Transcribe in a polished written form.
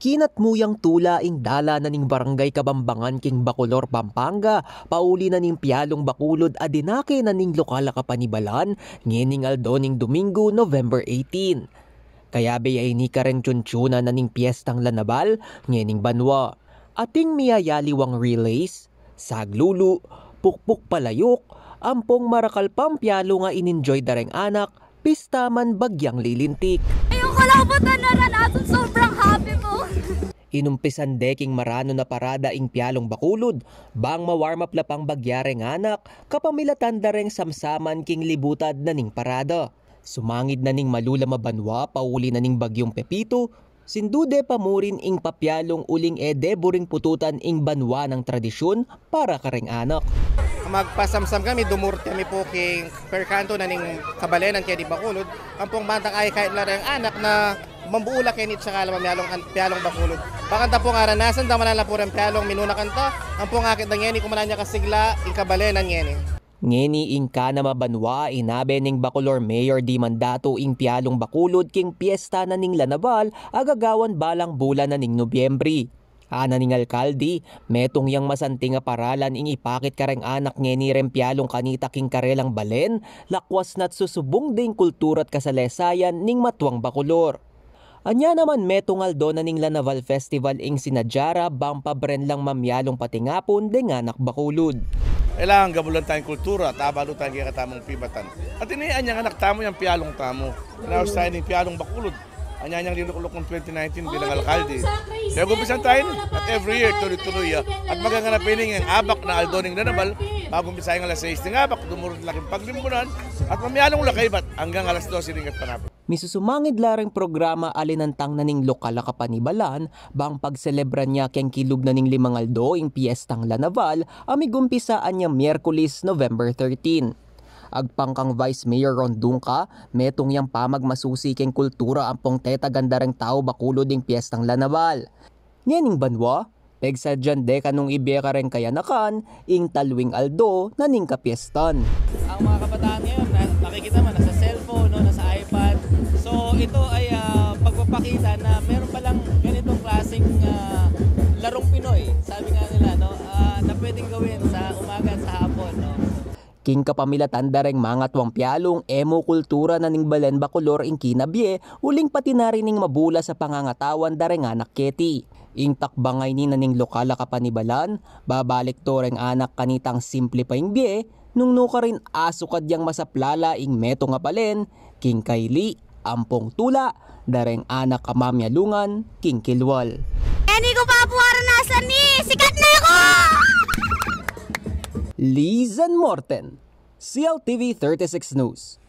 Kinatmuyang tula ing dala na ning barangay Kabambangan king Bacolor, Pampanga, pauli na ning Pialong Bacolod adinake na ning lokal kapanibalan, ngening aldo ning Domingo, November 18. Kaya ay ni kareng tsuntsuna na ning piyestang lanabal, ngening banwa. Ating miyayaliwang relays, saglulu, pukpuk palayok, ampong marakalpang Pialo nga in-enjoy dareng anak, pistaman bagyang lilintik. Ayoko lang po naranasan, sobrang happy po. Inumpisan deking marano na parada ing Pialong Bacolod, bang mawarm up lapang bagyareng anak, kapamilatan dareng samsaman king libutad na ning parada. Sumangid na ning malula mabanwa, pauli na ning bagyong Pepito, sindude pamurin ing Papialong uling buring pututan ing banwa ng tradisyon para kareng anak. Magpasamsam kami, dumurti kami po king per kanto na ning kabalenan kaya di Bacolod. Ang pong bantang ay kahit larang anak na mambuula kaya nit sa kalamang Pialong Bacolod. Pakanta po nga ranasan, damanan lang po rin Pialong minuna kanta. Ang pong akit na ngeni, kumanan niya kasigla, ing kabalenan ngeni. Ngeni ing ka na mabanwa, inabe ning Bacolor Mayor di mandato ing Pialong Bacolod king piyesta na ning lanabal, agagawan balang bulan na ning Nobyembre. Ana ning alkalde, metong yang masanting nga paralan ing ipakit kareng anak ngeni rem Pialong kanita king karelang balen, lakwas nat susubong ding kultura at kasalesayan ning matuang Bacolor. Anya naman metong aldo na ning Lanaval Festival ing sinadyara bang pabren lang mamyalong patingapon ding anak Bacolod. Kailangan gabulan tayong kultura, tabalo tayong katamong pibatan. At inian niyang anak tamo yung Pialong tamo. Pinawas tayo ng Pialong Bacolod. Anya niyang linukulok ng 2019 bilang alkalde. Kaya gumpisan tayo at every year tuloy-tuloy. At maganganapin ng abak na aldo ng Lanabal, bago umpisahin alas 6 ng abak, dumurot laking paglimbunan, at mamyalong lakaybat hanggang alas 12 ring at panapon. Misusumangid lareng programa alinantang na ning lokal na kapanibalan, bang pagselebra niya keng kilub na ning limang aldo ing piyestang Lanaval, amigumpisaan niya Miyerkules, November 13. Agpangkang Vice Mayor Rondungka, metong yang pamagmasusi keng kultura ampong teta gandareng tao Bacolod ing piyestang Lanaval. Ngening banwa, pegsadyan de kanong ibeka rin kayanakan, ing talwing aldo na ning kapiestan. Ang mga kabataan ngayon, nakikita man, nasa cellphone, no, nasa iPad. So ito ay pagpapakita na meron palang ganitong klaseng larong Pinoy, sabi nga nila, no, na pwedeng gawin sa umaga at sa hapon. No. King kapamilatan dareng mga tuwang Pialong emo kultura na ning balen Bacolor ing kinabye, uling pati na rin ning mabula sa pangangatawan dareng anak keti. Ing takbangay ni na ning lokal na kapanibalan, babalik to reng anak kanitang simple pa ing bye, nung nuka rin asukad yang masaplala ing meto nga palen, king Kayli, ampong tula, dareng anak kamamyalungan, king Kilwal. Hindi ko pa po naranasan ni, sikat na ako! Lizan Morten, CLTV 36 News.